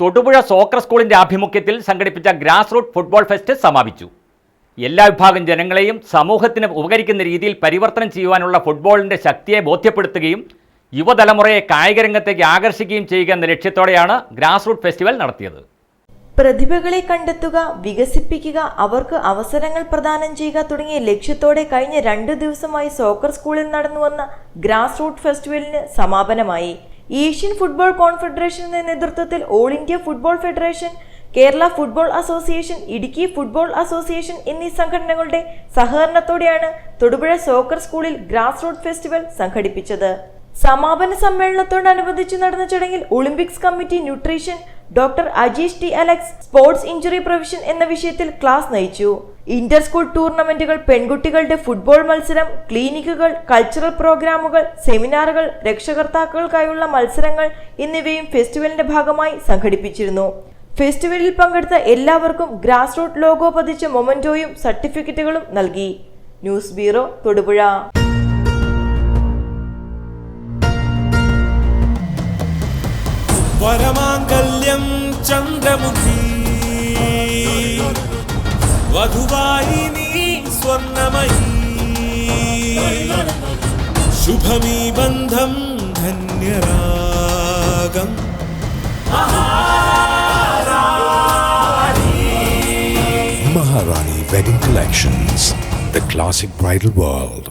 Thodupuzha soccer സ്കൂളിന്റെ ആഭിമുഖ്യത്തിൽ സംഘടിപ്പിച്ച ഗ്രാസ് റൂട്ട് ഫുട്ബോൾ ഫെസ്റ്റ് സമാപിച്ചു. എല്ലാ വിഭാഗം ജനങ്ങളെയും സമൂഹത്തിന് ഉപകരിക്കുന്ന രീതിയിൽ പരിവർത്തനം ചെയ്യുവാനുള്ള ഫുട്ബോളിന്റെ ശക്തിയെ ബോധ്യപ്പെടുത്തുകയും യുവതലമുറയെ കായികരംഗത്തേക്ക് ആകർഷിക്കുകയും ചെയ്യുക എന്ന ലക്ഷ്യത്തോടെയാണ് ഗ്രാസ് റൂട്ട് ഫെസ്റ്റിവൽ നടത്തിയത്. പ്രതിഭകളെ കണ്ടെത്തുക, വികസിപ്പിക്കുക, അവർക്ക് അവസരങ്ങൾ പ്രദാനം ചെയ്യുക തുടങ്ങിയ ലക്ഷ്യത്തോടെ കഴിഞ്ഞ 2 ദിവസമായി സോക്കർ സ്കൂളിൽ നടന്നുവന്ന ഗ്രാസ് റൂട്ട് ഫെസ്റ്റിവലിന് സമാപനമായി. ഏഷ്യൻ ഫുട്ബോൾ കോൺഫെഡറേഷന്റെ നേതൃത്വത്തിൽ all India football federation, Kerala football association, Idukki football association എന്നീ സംഘടനകളുടെ സഹകരണത്തോടെയാണ് തൊടുപുഴ സോക്കർ സ്കൂളിൽ ഗ്രാസ് റൂട്ട് ഫെസ്റ്റിവൽ സംഘടിപ്പിച്ചത്. സമാപന സമ്മേളനത്തോടനുബന്ധിച്ച് നടന്ന ചടങ്ങിൽ Olympics committee nutrition doctor Ajeesh T Alex sports injury prevention എന്ന വിഷയത്തിൽ ക്ലാസ് നയിച്ചു. ഇന്റർ സ്കൂൾ ടൂർണമെന്റുകൾ, പെൺകുട്ടികളുടെ ഫുട്ബോൾ മത്സരം, ക്ലിനിക്കുകൾ, കൾച്ചറൽ പ്രോഗ്രാമുകൾ, സെമിനാറുകൾ, രക്ഷകർത്താക്കൾക്കായുള്ള മത്സരങ്ങൾ എന്നിവയും ഫെസ്റ്റിവലിന്റെ ഭാഗമായി സംഘടിപ്പിച്ചിരുന്നു. ഫെസ്റ്റിവലിൽ പങ്കെടുത്ത എല്ലാവർക്കും ഗ്രാസ് റൂട്ട് ലോഗോ പതിച്ച മൊമന്റോയും സർട്ടിഫിക്കറ്റുകളും നൽകി. News bureau, Thodupuzha. വരമാംഗല്യം ചന്ദ്രമുഖി വധുവായി നീ സ്വർണമയി, ശുഭമീ ബന്ധം ധന്യരാഗം Maharani Wedding Collections, the classic bridal world.